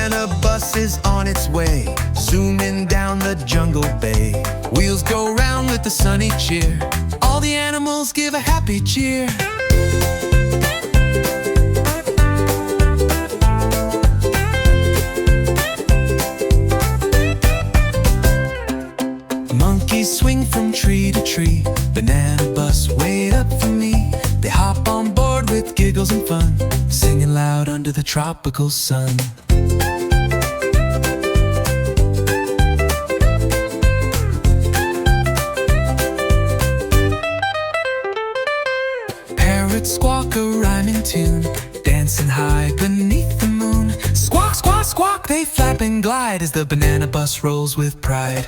banana bus is on its way, zooming down the jungle bay. Wheels go round with the sunny cheer. All the animals give a happy cheer. Monkeys swing from tree to tree. Banana bus, wait up for me. They hop on board with giggles and fun, singing loud under the tropical sun. Parrots squawk a rhyming tune, dancing high beneath the moon. Squawk, squawk, squawk, they flap and glide as the banana bus rolls with pride.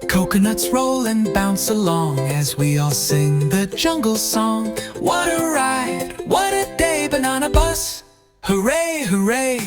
Coconuts roll and bounce along as we all sing the jungle song. What a ride, what a day, banana bus, hooray, hooray.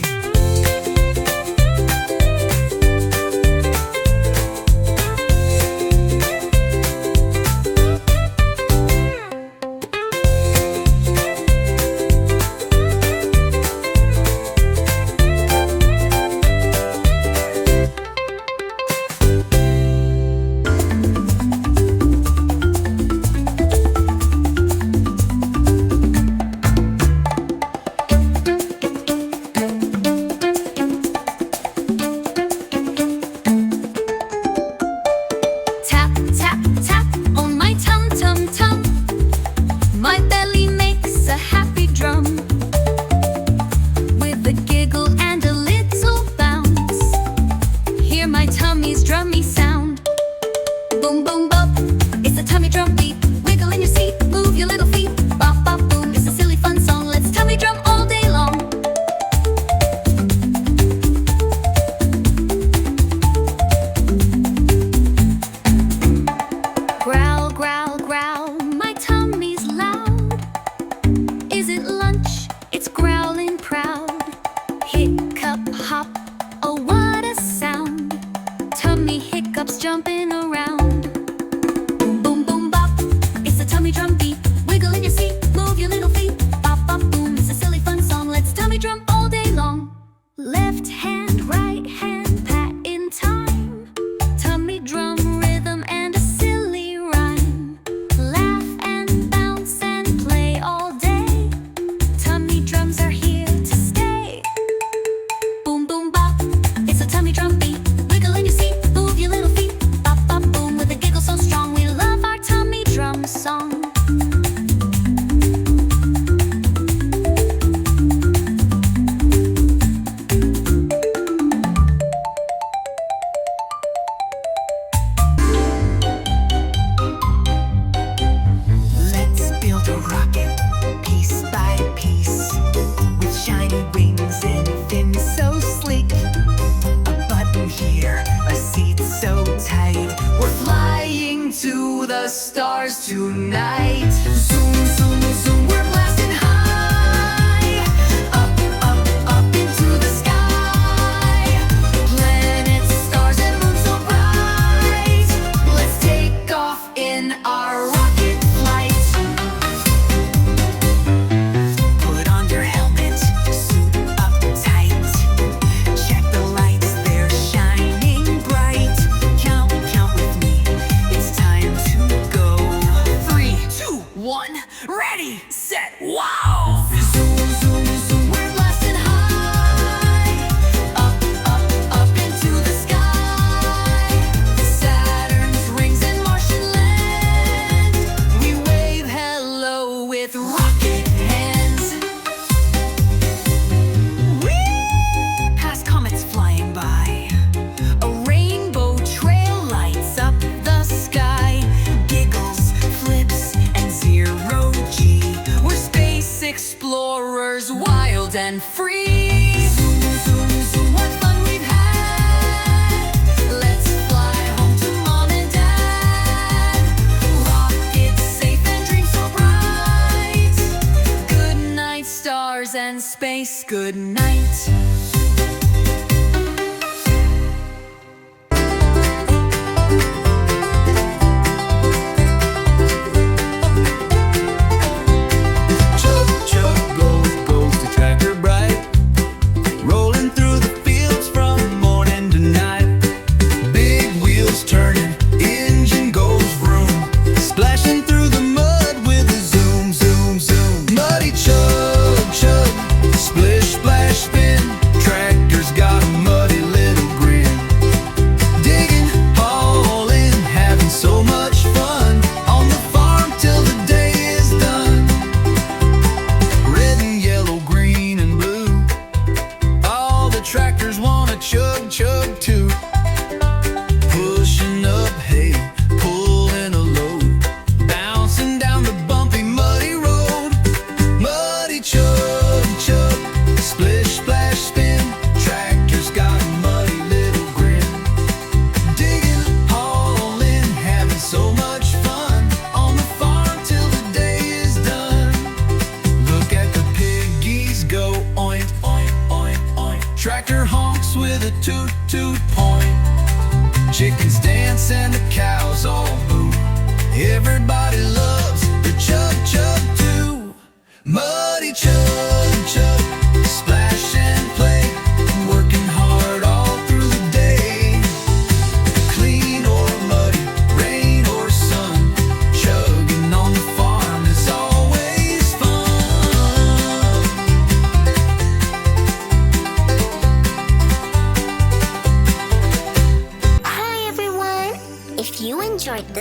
Jumping around. Boom, boom, boom, bop. It's the tummy drum beat. Wiggle in your seat, move your little feet. Bop, bop, boom. It's a silly fun song. Let's tummy drum all day long. Left hand, right hand, pat in time. Tummy drum rhythm and a silly rhyme. Laugh and bounce and play all day. Tummy drums are here to stay. Boom, boom, bop. It's a tummy drum beat. Wiggle in your seat, move your little feet. Boom, with a giggle so strong, we love our tummy drum song. Let's build a rocket, piece by piece, with shiny wings and fins so sleek. A button here, a seat so tight. We're flying to the stars tonight. Zoom, zoom, zoom, we're blasting high. Up, up, up into the sky. Planets, stars, and moons so bright. Let's take off in our rocket flight. Put on your helmet, suit up tight. Check the lights, they're shining bright. Count, count with me, it's time to go. 3, 2, 1, ready, set, wow! Zoom, zoom, zoom, we're blasting high. Up, up, up into the sky. Saturn's rings and Martian land. We wave hello with rocket hands. Whee! Past comets flying by. A rainbow trail lights up the sky. Giggles, flips, and zero G. We're space explorers, wild and free. Zoom, zoom, zoom, what fun we've had. Let's fly home to mom and dad. Rockets safe and dreams so bright. Good night, stars and space, good night.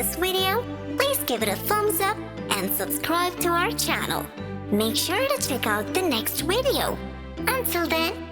this video, please give it a thumbs up and subscribe to our channel. Make sure to check out the next video. Until then,